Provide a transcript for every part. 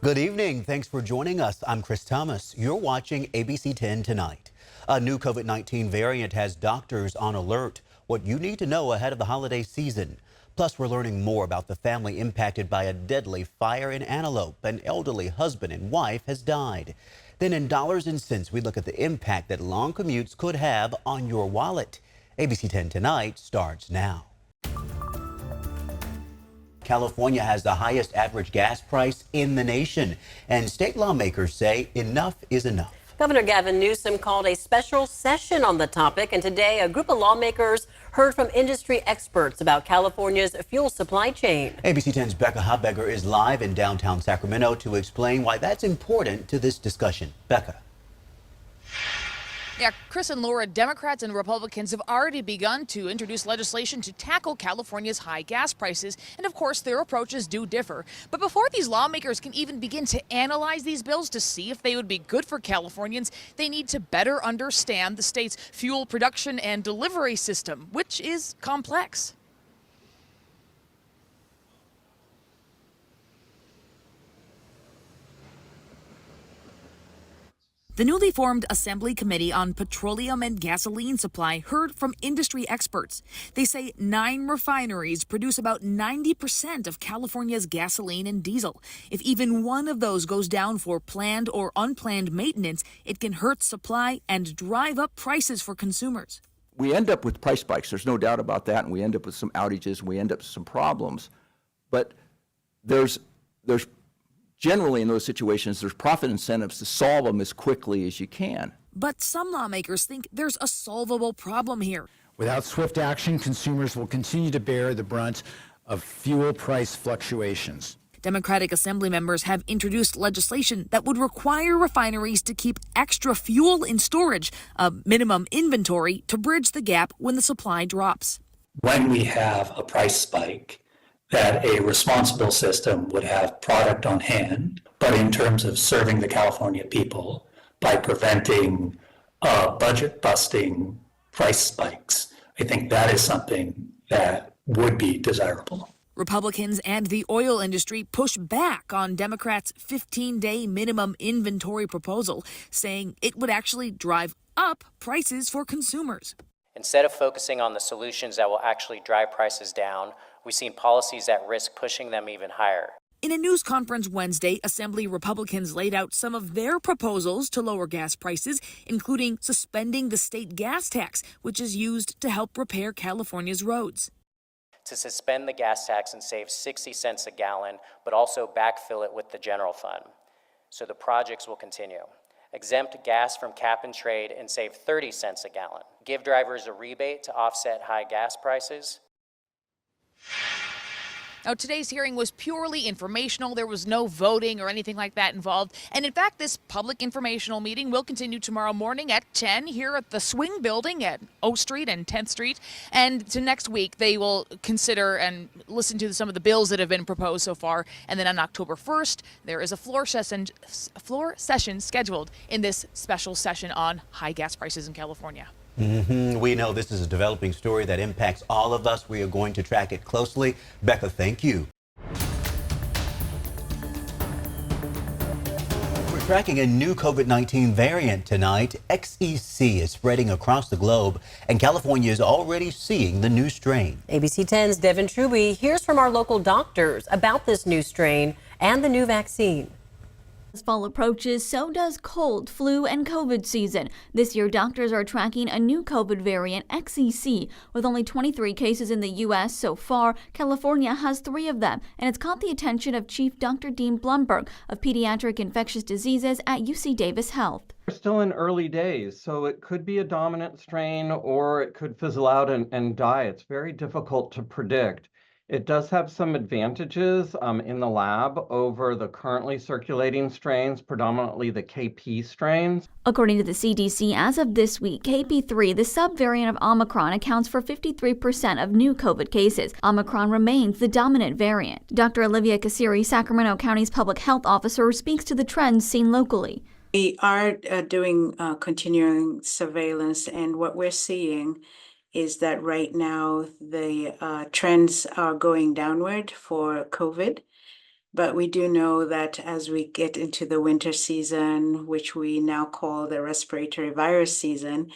Good evening. Thanks for joining us. I'm Chris Thomas. You're watching ABC10 Tonight. A new COVID-19 variant has doctors on alert. What you need to know ahead of the holiday season. Plus, we're learning more about the family impacted by a deadly fire in Analou. An elderly husband and wife has died. Then in dollars and cents, we look at the impact that long commutes could have on your wallet. ABC10 Tonight starts now. California has the highest average gas price in the nation, and state lawmakers say enough is enough. Governor Gavin Newsom called a special session on the topic, and today a group of lawmakers heard from industry experts about California's fuel supply chain. ABC10's Becca Habegger is live in downtown Sacramento to explain why that's important to this discussion. Becca. Yeah, Chris and Laura, Democrats and Republicans have already begun to introduce legislation to tackle California's high gas prices. And of course, their approaches do differ. But before these lawmakers can even begin to analyze these bills to see if they would be good for Californians, they need to better understand the state's fuel production and delivery system, which is complex. The newly formed Assembly Committee on Petroleum and Gasoline Supply heard from industry experts. They say 9 refineries produce about 90% of California's gasoline and diesel. If even one of those goes down for planned or unplanned maintenance, it can hurt supply and drive up prices for consumers. We end up with price spikes. There's no doubt about that, and we end up with some outages, and we end up with some problems. But there's generally, in those situations, there's profit incentives to solve them as quickly as you can. But some lawmakers think there's a solvable problem here. Without swift action, consumers will continue to bear the brunt of fuel price fluctuations. Democratic Assembly members have introduced legislation that would require refineries to keep extra fuel in storage, a minimum inventory, to bridge the gap when the supply drops. When we have a price spike, that a responsible system would have product on hand, but in terms of serving the California people by preventing budget-busting price spikes, I think that is something that would be desirable. Republicans and the oil industry push back on Democrats' 15-day minimum inventory proposal, saying it would actually drive up prices for consumers. Instead of focusing on the solutions that will actually drive prices down, we've seen policies that risk pushing them even higher. In a news conference Wednesday, Assembly Republicans laid out some of their proposals to lower gas prices, including suspending the state gas tax, which is used to help repair California's roads. To suspend the gas tax and save 60 cents a gallon, but also backfill it with the general fund. So the projects will continue. Exempt gas from cap and trade and save 30 cents a gallon. Give drivers a rebate to offset high gas prices. Now, today's hearing was purely informational. There was no voting or anything like that involved. And in fact, this public informational meeting will continue tomorrow morning at 10 here at the Swing Building at O Street and 10th Street. And to next week, they will consider and listen to some of the bills that have been proposed so far. And then on October 1st, there is a floor session scheduled in this special session on high gas prices in California. We know this is a developing story that impacts all of us. We are going to track it closely. Becca, thank you. We're tracking a new COVID-19 variant tonight. XEC is spreading across the globe, and California is already seeing the new strain. ABC 10's Devin Truby hears from our local doctors about this new strain and the new vaccine. As fall approaches, so does cold, flu, and COVID season. This year, doctors are tracking a new COVID variant, XEC. With only 23 cases in the U.S. so far, California has 3 of them, and it's caught the attention of Chief Dr. Dean Blumberg of Pediatric Infectious Diseases at UC Davis Health. We're still in early days, so it could be a dominant strain or it could fizzle out and die. It's very difficult to predict. It does have some advantages in the lab over the currently circulating strains, predominantly the KP strains. According to the CDC, as of this week, KP3, the subvariant of Omicron, accounts for 53% of new COVID cases. Omicron remains the dominant variant. Dr. Olivia Kasiri, Sacramento County's public health officer, speaks to the trends seen locally. We are doing continuing surveillance, and what we're seeing is that right now the trends are going downward for COVID. But we do know that as we get into the winter season, which we now call the respiratory virus season,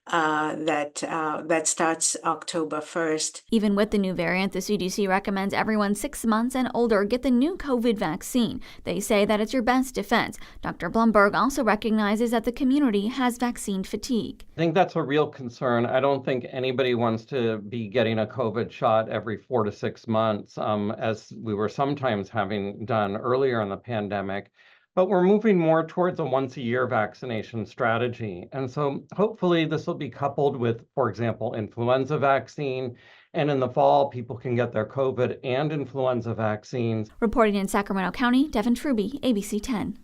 that starts October 1st. Even with the new variant, the CDC recommends everyone 6 months and older get the new COVID vaccine. They say that it's your best defense. Dr. Blumberg also recognizes that the community has vaccine fatigue. I think that's a real concern. I don't think anybody wants to be getting a COVID shot every 4 to 6 months, as we were sometimes having done earlier in the pandemic. But we're moving more towards a once-a-year vaccination strategy. And so hopefully this will be coupled with, for example, influenza vaccine. And in the fall, people can get their COVID and influenza vaccines. Reporting in Sacramento County, Devin Truby, ABC 10.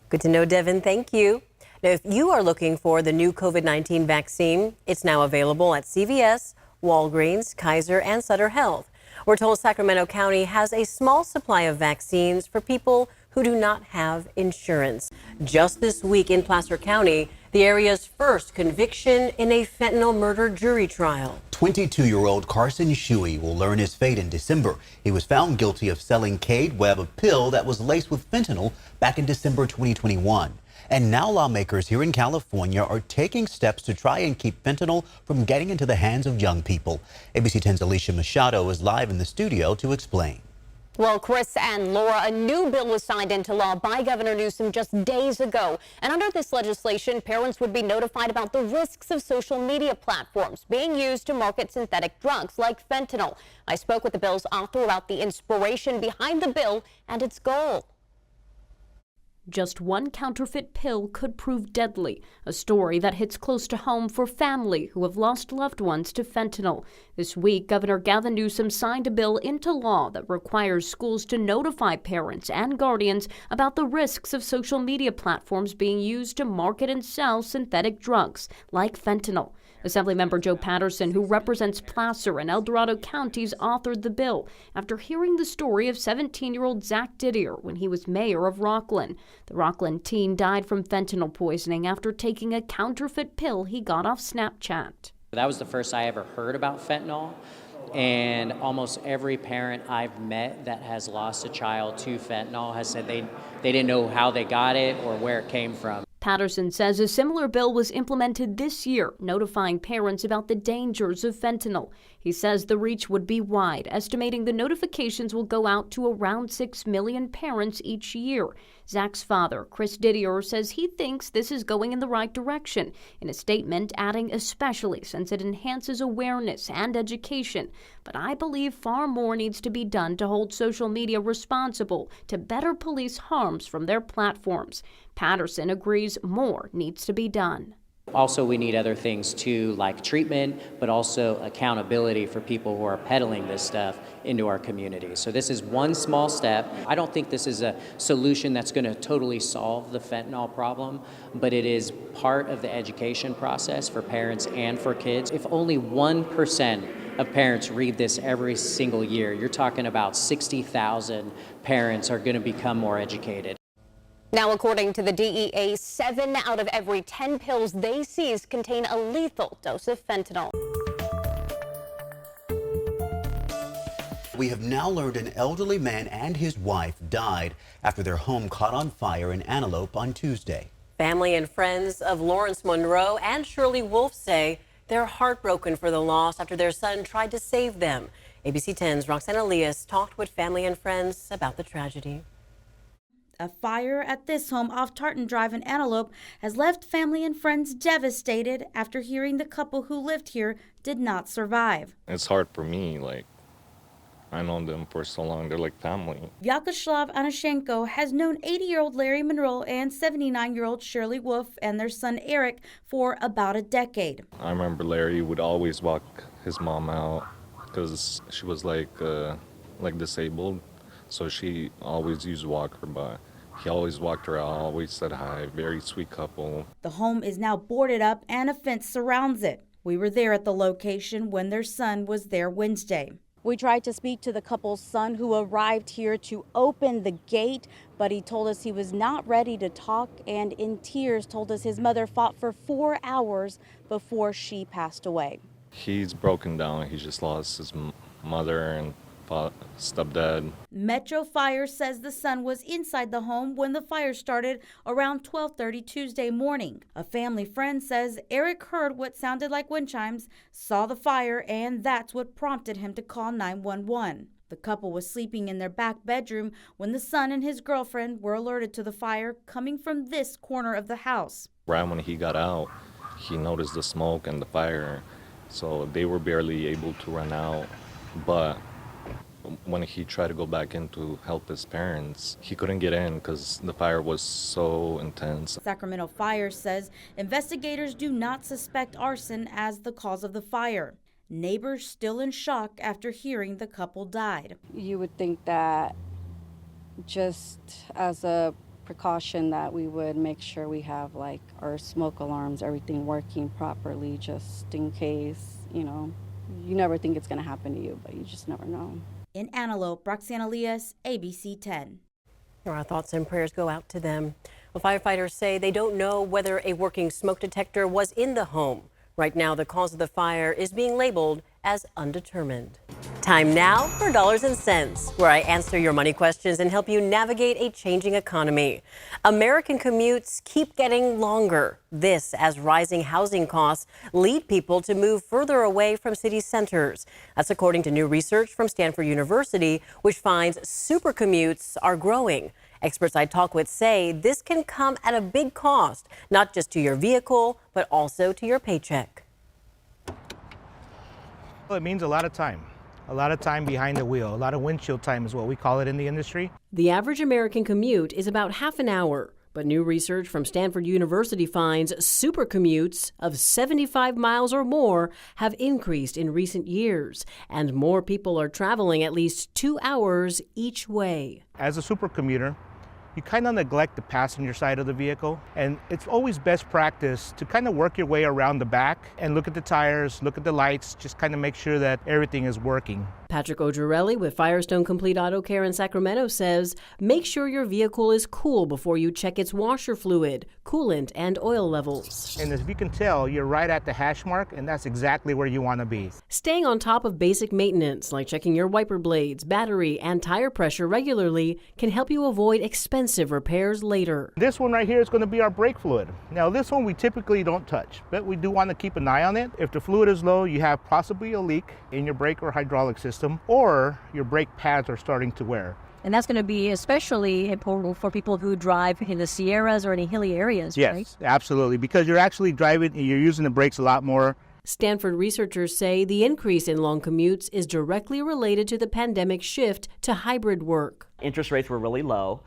Good to know, Devin. Thank you. Now, if you are looking for the new COVID-19 vaccine, it's now available at CVS, Walgreens, Kaiser, and Sutter Health. We're told Sacramento County has a small supply of vaccines for people who do not have insurance. Just this week in Placer County, the area's first conviction in a fentanyl murder jury trial. 22-year-old Carson Shuey will learn his fate in December. He was found guilty of selling Cade Webb, a pill that was laced with fentanyl, back in December 2021. And now lawmakers here in California are taking steps to try and keep fentanyl from getting into the hands of young people. ABC 10's Alicia Machado is live in the studio to explain. Well, Chris and Laura, a new bill was signed into law by Governor Newsom just days ago. And under this legislation, parents would be notified about the risks of social media platforms being used to market synthetic drugs like fentanyl. I spoke with the bill's author about the inspiration behind the bill and its goal. Just one counterfeit pill could prove deadly, a story that hits close to home for family who have lost loved ones to fentanyl. This week, Governor Gavin Newsom signed a bill into law that requires schools to notify parents and guardians about the risks of social media platforms being used to market and sell synthetic drugs like fentanyl. Assemblymember Joe Patterson, who represents Placer and El Dorado counties, authored the bill after hearing the story of 17-year-old Zach Didier when he was mayor of Rockland. The Rockland teen died from fentanyl poisoning after taking a counterfeit pill he got off Snapchat. That was the first I ever heard about fentanyl, and almost every parent I've met that has lost a child to fentanyl has said they didn't know how they got it or where it came from. Patterson says a similar bill was implemented this year, notifying parents about the dangers of fentanyl. He says the reach would be wide, estimating the notifications will go out to around 6 million parents each year. Zach's father, Chris Didier, says he thinks this is going in the right direction, in a statement adding especially since it enhances awareness and education. But I believe far more needs to be done to hold social media responsible to better police harms from their platforms. Patterson agrees more needs to be done. Also, we need other things too, like treatment, but also accountability for people who are peddling this stuff into our community. So this is one small step. I don't think this is a solution that's going to totally solve the fentanyl problem, but it is part of the education process for parents and for kids. If only 1% of parents read this every single year, you're talking about 60,000 parents are going to become more educated. Now, according to the DEA, 7 out of every 10 pills they seize contain a lethal dose of fentanyl. We have now learned an elderly man and his wife died after their home caught on fire in Analou on Tuesday. Family and friends of Lawrence Monroe and Shirley Wolf say they're heartbroken for the loss after their son tried to save them. ABC 10's Roxanne Elias talked with family and friends about the tragedy. A fire at this home off Tartan Drive in Antelope has left family and friends devastated after hearing the couple who lived here did not survive. It's hard for me, I know them for so long, they're like family. Vyacheslav Anashenko has known 80-year-old Larry Monroe and 79-year-old Shirley Wolf and their son Eric for about a decade. I remember Larry would always walk his mom out because she was like disabled, so she always used a walker, but he always walked her out, always said hi, very sweet couple. The home is now boarded up and a fence surrounds it. We were there at the location when their son was there Wednesday. We tried to speak to the couple's son who arrived here to open the gate, but he told us he was not ready to talk and in tears told us his mother fought for 4 hours before she passed away. He's broken down, he just lost his mother and stepdad. Metro Fire says the son was inside the home when the fire started around 12:30 Tuesday morning. A family friend says Eric heard what sounded like wind chimes, saw the fire, and that's what prompted him to call 911. The couple was sleeping in their back bedroom when the son and his girlfriend were alerted to the fire coming from this corner of the house. Right when he got out, he noticed the smoke and the fire, so they were barely able to run out. But when he tried to go back in to help his parents, he couldn't get in because the fire was so intense. Sacramento Fire says investigators do not suspect arson as the cause of the fire. Neighbors still in shock after hearing the couple died. You would think that just as a precaution that we would make sure we have like our smoke alarms, everything working properly just in case, you never think it's going to happen to you, but you just never know. In Analou, Roxanne Elias, ABC 10. Our thoughts and prayers go out to them. Well, firefighters say they don't know whether a working smoke detector was in the home. Right now, the cause of the fire is being labeled as undetermined. Time now for Dollars and Cents, where I answer your money questions and help you navigate a changing economy. American commutes keep getting longer. This as rising housing costs lead people to move further away from city centers. That's according to new research from Stanford University, which finds super commutes are growing. Experts I talk with say this can come at a big cost, not just to your vehicle, but also to your paycheck. Well, it means a lot of time behind the wheel. A lot of windshield time is what we call it in the industry. The average American commute is about half an hour. But new research from Stanford University finds super commutes of 75 miles or more have increased in recent years, and more people are traveling at least 2 hours each way. As a super commuter, you kind of neglect the passenger side of the vehicle, and it's always best practice to kind of work your way around the back and look at the tires, look at the lights, just kind of make sure that everything is working. Patrick Ogerelli with Firestone Complete Auto Care in Sacramento says, make sure your vehicle is cool before you check its washer fluid, coolant, and oil levels. And as you can tell, you're right at the hash mark, and that's exactly where you want to be. Staying on top of basic maintenance, like checking your wiper blades, battery, and tire pressure regularly, can help you avoid expensive repairs later. This one right here is going to be our brake fluid. Now, this one we typically don't touch, but we do want to keep an eye on it. If the fluid is low, you have possibly a leak in your brake or hydraulic system, or your brake pads are starting to wear. And that's going to be especially important for people who drive in the Sierras or any hilly areas, yes, right? Yes, absolutely, because you're actually driving, you're using the brakes a lot more. Stanford researchers say the increase in long commutes is directly related to the pandemic shift to hybrid work. Interest rates were really low.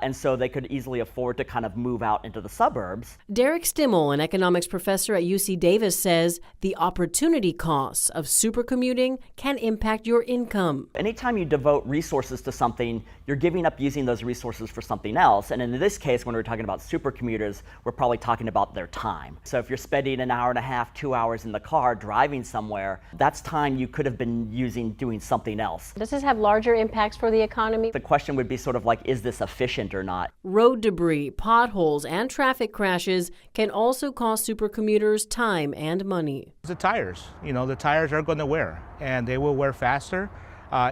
And so they could easily afford to kind of move out into the suburbs. Derek Stimmel, an economics professor at UC Davis, says the opportunity costs of supercommuting can impact your income. Anytime you devote resources to something, you're giving up using those resources for something else. And in this case, when we're talking about supercommuters, we're probably talking about their time. So if you're spending an hour and a half, 2 hours in the car driving somewhere, that's time you could have been using doing something else. Does this have larger impacts for the economy? The question would be sort of like, is this efficient or not? Road debris, potholes, and traffic crashes can also cost supercommuters time and money. The tires, the tires are going to wear, and they will wear faster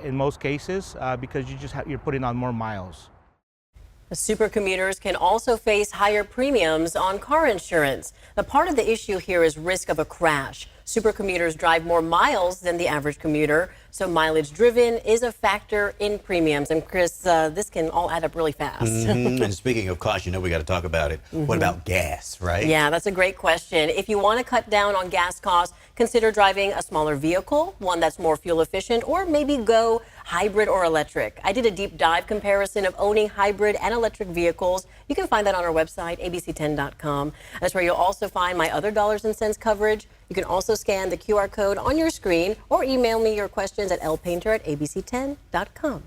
in most cases because you're putting on more miles. Supercommuters can also face higher premiums on car insurance. The part of the issue here is risk of a crash. Supercommuters drive more miles than the average commuter, so mileage driven is a factor in premiums. And Chris, this can all add up really fast. And speaking of cost, we got to talk about it. What about gas, right? Yeah, that's a great question. If you want to cut down on gas costs, consider driving a smaller vehicle, one that's more fuel efficient, or maybe go hybrid or electric. I did a deep dive comparison of owning hybrid and electric vehicles. You can find that on our website, ABC10.com. That's where you'll also find my other dollars and cents coverage. You can also scan the QR code on your screen or email me your questions at lpainter@abc10.com.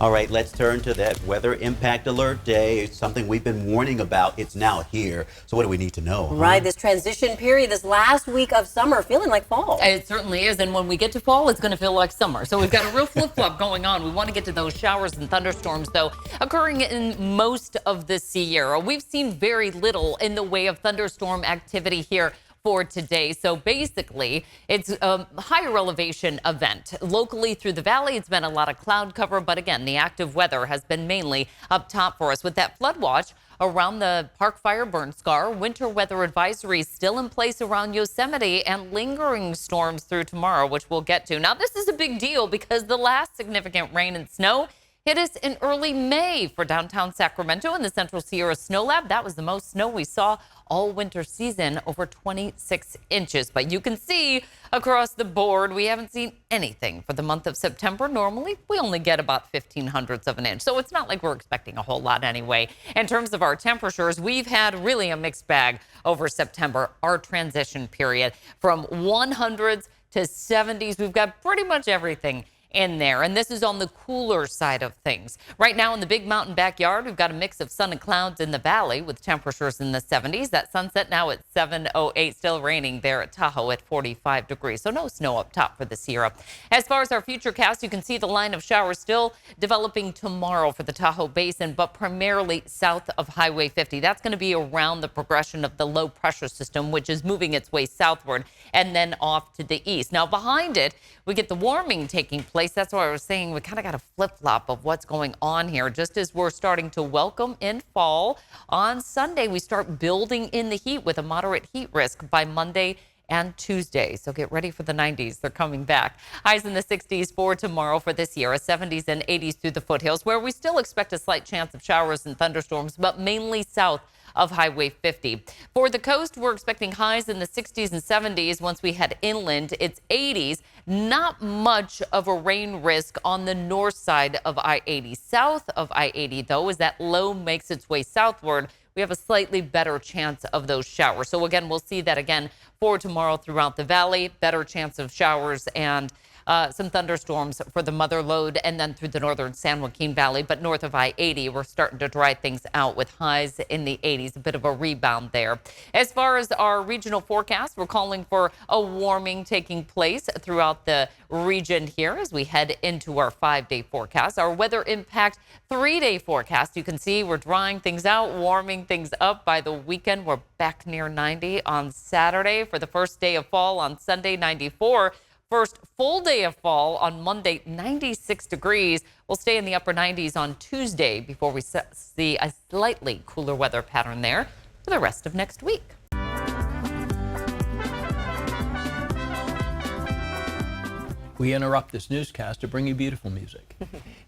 All right, let's turn to that weather impact alert day. It's something we've been warning about. It's now here. So what do we need to know? Right, this transition period, this last week of summer, feeling like fall. It certainly is. And when we get to fall, it's going to feel like summer. So we've got a real flip-flop going on. We want to get to those showers and thunderstorms, though, occurring in most of the Sierra. We've seen very little in the way of thunderstorm activity here for today. So basically, it's a higher elevation event. Locally through the valley, it's been a lot of cloud cover, but again, the active weather has been mainly up top for us. With that flood watch around the Park Fire burn scar, winter weather advisory still in place around Yosemite, and lingering storms through tomorrow, which we'll get to. Now, this is a big deal because the last significant rain and snow hit us in early May for downtown Sacramento and the Central Sierra Snow Lab. That was the most snow we saw all winter season, over 26 inches. But you can see across the board, we haven't seen anything for the month of September. Normally, we only get about 0.15 of an inch. So it's not like we're expecting a whole lot anyway. In terms of our temperatures, we've had really a mixed bag over September, our transition period from 100s to 70s. We've got pretty much everything in there. And this is on the cooler side of things. Right now in the Big Mountain backyard, we've got a mix of sun and clouds in the valley with temperatures in the 70s. That sunset now at 7:08, still raining there at Tahoe at 45 degrees. So no snow up top for the Sierra. As far as our future cast, you can see the line of showers still developing tomorrow for the Tahoe Basin, but primarily south of Highway 50. That's going to be around the progression of the low pressure system, which is moving its way southward and then off to the east. Now behind it, we get the warming taking place. That's why I was saying we kind of got a flip-flop of what's going on here. Just as we're starting to welcome in fall, on Sunday we start building in the heat with a moderate heat risk by Monday and Tuesday. So get ready for the 90s. They're coming back. Highs in the 60s for tomorrow for this year, 70s and 80s through the foothills, where we still expect a slight chance of showers and thunderstorms, but mainly south of Highway 50. For the coast, we're expecting highs in the 60s and 70s. Once we head inland, it's 80s. Not much of a rain risk on the north side of I-80. South of I-80, though, as that low makes its way southward, we have a slightly better chance of those showers. So again, we'll see that again for tomorrow throughout the valley. Better chance of showers and some thunderstorms for the mother lode and then through the northern San Joaquin Valley. But north of I-80, we're starting to dry things out with highs in the 80s, a bit of a rebound there. As far as our regional forecast, we're calling for a warming taking place throughout the region here as we head into our 5-day forecast. Our weather impact 3-day forecast, you can see we're drying things out, warming things up. By the weekend, we're back near 90 on Saturday. For the first day of fall on Sunday, 94. First full day of fall on Monday, 96 degrees. We'll stay in the upper 90s on Tuesday before we see a slightly cooler weather pattern there for the rest of next week. We interrupt this newscast to bring you beautiful music.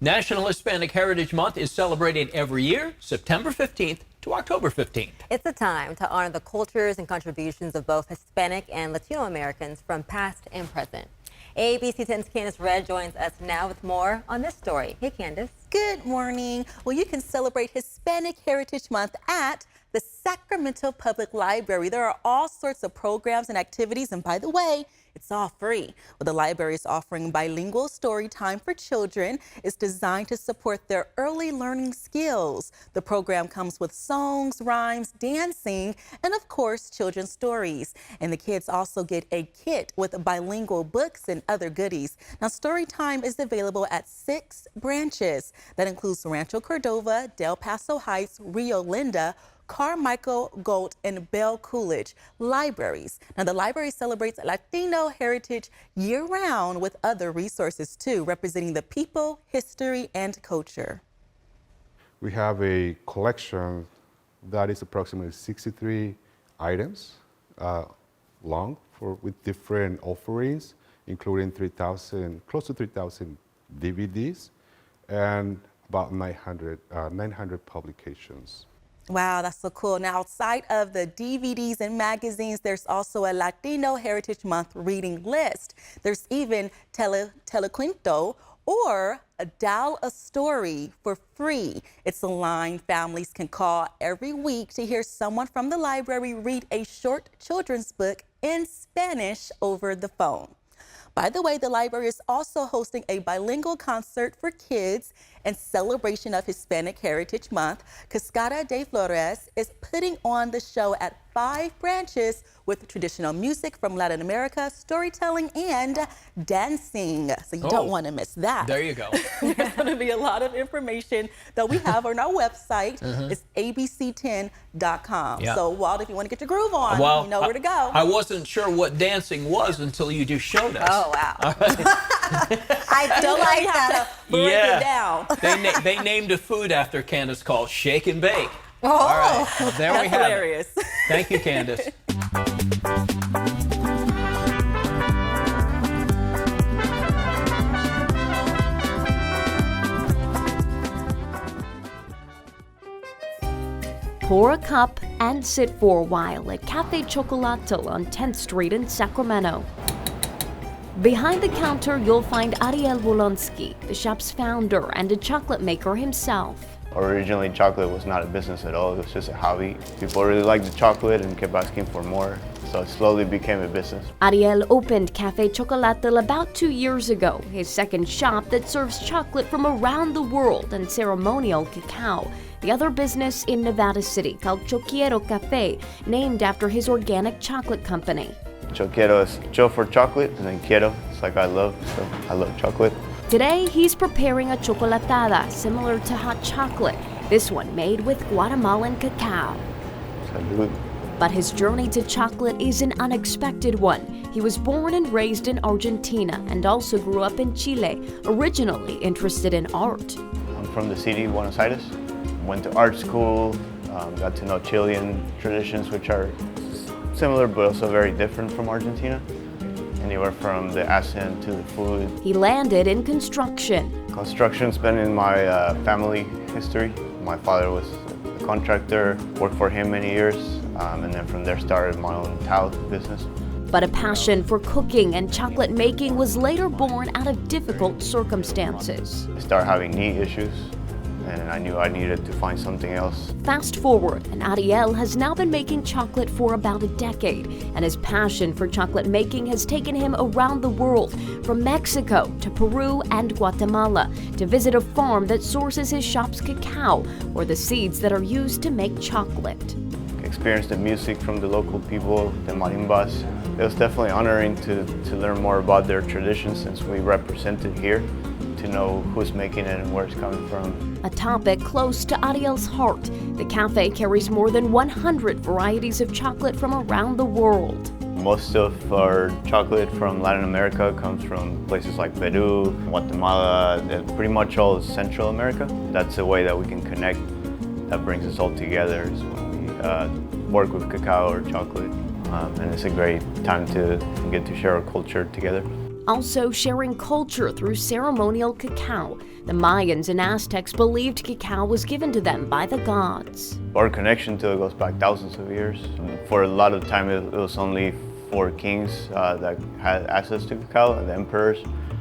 National Hispanic Heritage Month is celebrated every year, September 15th to October 15th. It's a time to honor the cultures and contributions of both Hispanic and Latino Americans from past and present. ABC10's Candace Red joins us now with more on this story. Hey, Candace. Good morning. Well, you can celebrate Hispanic Heritage Month at the Sacramento Public Library. There are all sorts of programs and activities, and by the way, it's all free. Well, the library is offering bilingual story time for children. It's designed to support their early learning skills. The program comes with songs, rhymes, dancing, and of course, children's stories. And the kids also get a kit with bilingual books and other goodies. Now, story time is available at 6 branches. That includes Rancho Cordova, Del Paso Heights, Rio Linda, Carmichael, Galt, and Bell Coolidge libraries. Now, the library celebrates Latino heritage year-round with other resources, too, representing the people, history, and culture. We have a collection that is approximately 63 items long with different offerings, including close to 3,000 DVDs and about 900 publications. Wow, that's so cool. Now, outside of the DVDs and magazines, there's also a Latino Heritage Month reading list. There's even Telecuento, or Dial a Story for free. It's a line families can call every week to hear someone from the library read a short children's book in Spanish over the phone. By the way, the library is also hosting a bilingual concert for kids in celebration of Hispanic Heritage Month. Cascada de Flores is putting on the show at 5 branches with traditional music from Latin America, storytelling, and dancing. So you don't want to miss that. There you go. There's going to be a lot of information that we have on our website. It's ABC10.com. Yeah. So, Walt, if you want to get your groove on, Well, you know where to go. I wasn't sure what dancing was until you just showed us. Oh, wow. All right. I do like that. Break it down. They named a food after Candace called Shake and Bake. Oh, all right. Well, there we that's have hilarious. it. Thank you, Candace. Pour a cup and sit for a while at Cafe Chocolatel on 10th Street in Sacramento. Behind the counter, you'll find Ariel Wolonsky, the shop's founder and a chocolate maker himself. Originally, chocolate was not a business at all. It was just a hobby. People really liked the chocolate and kept asking for more, so it slowly became a business. Ariel opened Cafe Chocolatel about 2 years ago, his second shop that serves chocolate from around the world and ceremonial cacao. The other business in Nevada City called Choquiero Cafe, named after his organic chocolate company. Choquiero is cho for chocolate, and then quiero, it's like I love, so I love chocolate. Today, he's preparing a chocolatada similar to hot chocolate, this one made with Guatemalan cacao. Salud. But his journey to chocolate is an unexpected one. He was born and raised in Argentina and also grew up in Chile, originally interested in art. I'm from the city, Buenos Aires. Went to art school, got to know Chilean traditions, which are similar but also very different from Argentina. Anywhere from the accent to the food. He landed in construction. Construction's been in my family history. My father was a contractor, worked for him many years, and then from there started my own tile business. But a passion for cooking and chocolate making was later born out of difficult circumstances. I started having knee issues, and I knew I needed to find something else. Fast forward, and Ariel has now been making chocolate for about a decade, and his passion for chocolate making has taken him around the world, from Mexico to Peru and Guatemala, to visit a farm that sources his shop's cacao, or the seeds that are used to make chocolate. Experienced the music from the local people, the marimbas. It was definitely honoring to learn more about their traditions since we represent it here, to know who's making it and where it's coming from. A topic close to Ariel's heart, the cafe carries more than 100 varieties of chocolate from around the world. Most of our chocolate from Latin America comes from places like Peru, Guatemala, and pretty much all Central America. That's a way that we can connect, that brings us all together, is when we work with cacao or chocolate. And it's a great time to get to share our culture together. Also sharing culture through ceremonial cacao. The Mayans and Aztecs believed cacao was given to them by the gods. Our connection to it goes back thousands of years. For a lot of time, it was only 4 kings that had access to cacao, and the emperors,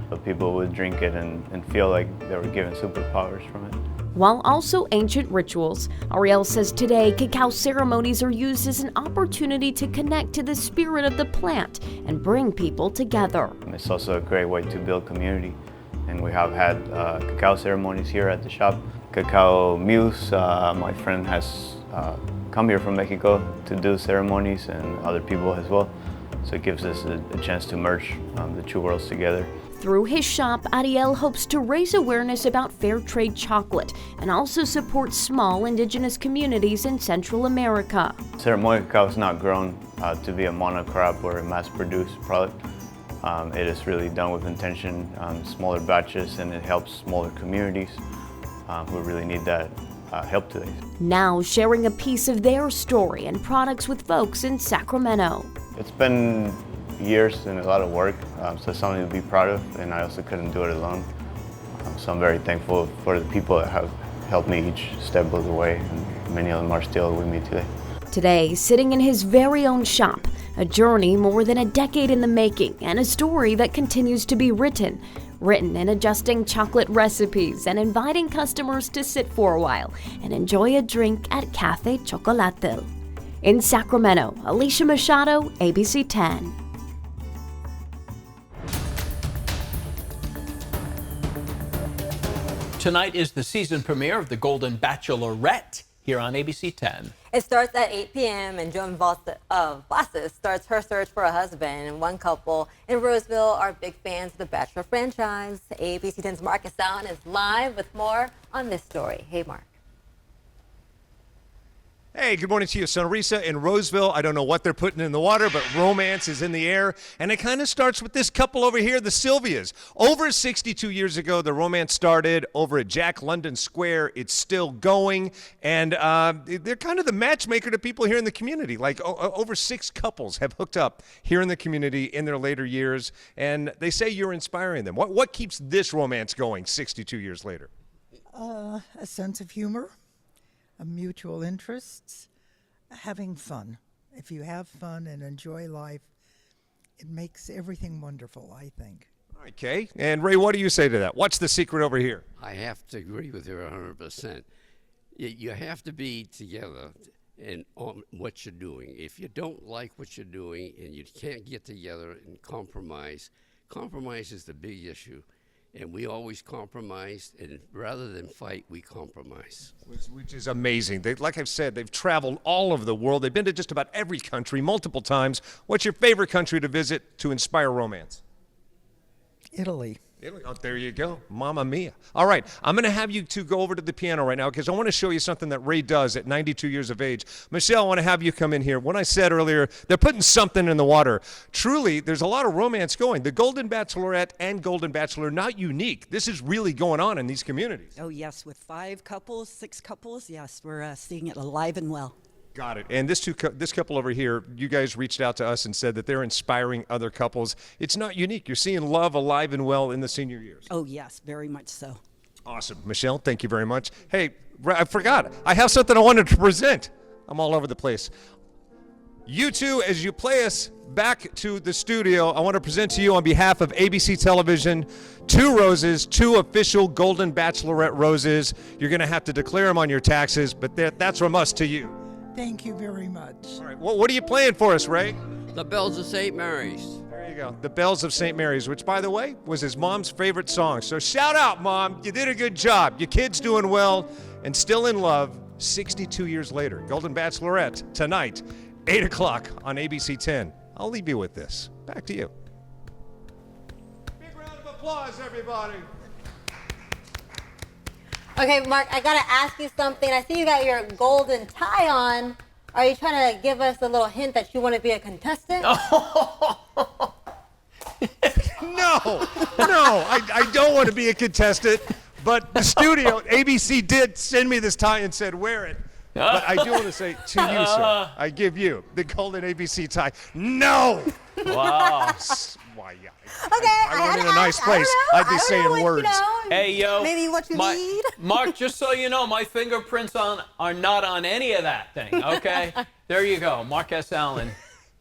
but people would drink it and feel like they were given superpowers from it. While also ancient rituals, Ariel says today cacao ceremonies are used as an opportunity to connect to the spirit of the plant and bring people together. It's also a great way to build community, and we have had cacao ceremonies here at the shop. Cacao Muse, my friend has come here from Mexico to do ceremonies, and other people as well. So it gives us a chance to merge the two worlds together. Through his shop, Ariel hopes to raise awareness about fair trade chocolate and also support small indigenous communities in Central America. Ceremonial cacao is not grown to be a monocrop or a mass-produced product. It is really done with intention, smaller batches, and it helps smaller communities who really need that help today. Now sharing a piece of their story and products with folks in Sacramento. It's been years and a lot of work, so it's something to be proud of, and I also couldn't do it alone. So I'm very thankful for the people that have helped me each step of the way, and many of them are still with me today. Today, sitting in his very own shop, a journey more than a decade in the making, and a story that continues to be written in adjusting chocolate recipes and inviting customers to sit for a while and enjoy a drink at Cafe Chocolatel. In Sacramento, Alicia Machado, ABC 10. Tonight is the season premiere of the Golden Bachelorette. here on ABC 10. It starts at 8 p.m. and Joan Vlasis starts her search for a husband. And one couple in Roseville are big fans of the Bachelor franchise. ABC 10's Mark Allen is live with more on this story. Hey, Mark. Hey, good morning to you. Sonrisa in Roseville. I don't know what they're putting in the water, but romance is in the air. And it kind of starts with this couple over here, the Sylvias. Over 62 years ago, the romance started over at Jack London Square. It's still going. And they're kind of the matchmaker to people here in the community. Like over 6 couples have hooked up here in the community in their later years. And they say you're inspiring them. What keeps this romance going 62 years later? A sense of humor. Mutual interests, having fun. If you have fun and enjoy life, it makes everything wonderful, I think. Okay. And Ray, what do you say to that? What's the secret over here? I have to agree with her 100%. You have to be together in on what you're doing. If you don't like what you're doing and you can't get together and compromise is the big issue. And we always compromise, and rather than fight, we compromise. Which is amazing. Like I've said, they've traveled all over the world. They've been to just about every country multiple times. What's your favorite country to visit to inspire romance? Italy. Oh, there you go. Mamma mia. All right, I'm going to have you two go over to the piano right now because I want to show you something that Ray does at 92 years of age. Michelle, I want to have you come in here. When I said earlier, they're putting something in the water. Truly, there's a lot of romance going. The Golden Bachelorette and Golden Bachelor, not unique. This is really going on in these communities. Oh, yes, with 5 couples, 6 couples, yes, we're seeing it alive and well. Got it. And this couple over here, you guys reached out to us and said that they're inspiring other couples. It's not unique. You're seeing love alive and well in the senior years. Oh, yes, very much so. Awesome. Michelle, thank you very much. Hey, I forgot. I have something I wanted to present. I'm all over the place. You two, as you play us back to the studio, I want to present to you on behalf of ABC Television 2 roses, 2 official Golden Bachelorette roses. You're going to have to declare them on your taxes, but that's from us to you. Thank you very much. All right, what are you playing for us, Ray? The Bells of St. Mary's. There you go. The Bells of St. Mary's, which, by the way, was his mom's favorite song. So shout out, Mom. You did a good job. Your kid's doing well and still in love 62 years later. Golden Bachelorette, tonight, 8 o'clock on ABC 10. I'll leave you with this. Back to you. Big round of applause, everybody. Okay, Mark, I gotta ask you something. I see you got your golden tie on. Are you trying to give us a little hint that you want to be a contestant? No, I don't want to be a contestant, but the studio, ABC did send me this tie and said, wear it. But I do want to say to you, sir, I give you the golden ABC tie. No! Wow. Why, yeah. Okay, I went in a nice place. I'd be saying words. Hey, yo. Maybe what you need. Mark, just so you know, my fingerprints are not on any of that thing, okay? There you go. Mark S. Allen,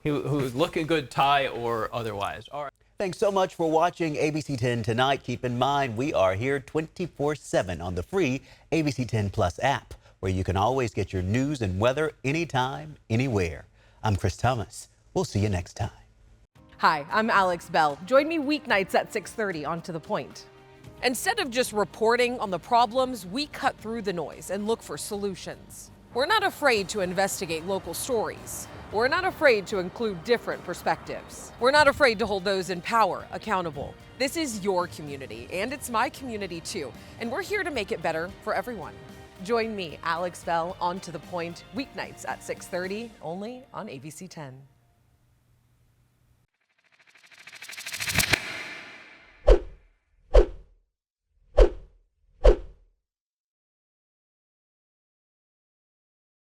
who's looking good, tie or otherwise. All right. Thanks so much for watching ABC 10 Tonight. Keep in mind, we are here 24/7 on the free ABC 10 Plus app, where you can always get your news and weather anytime, anywhere. I'm Chris Thomas. We'll see you next time. Hi, I'm Alex Bell. Join me weeknights at 6:30 on To The Point. Instead of just reporting on the problems, we cut through the noise and look for solutions. We're not afraid to investigate local stories. We're not afraid to include different perspectives. We're not afraid to hold those in power accountable. This is your community, and it's my community too, and we're here to make it better for everyone. Join me, Alex Bell, on To The Point, weeknights at 6:30, only on ABC 10.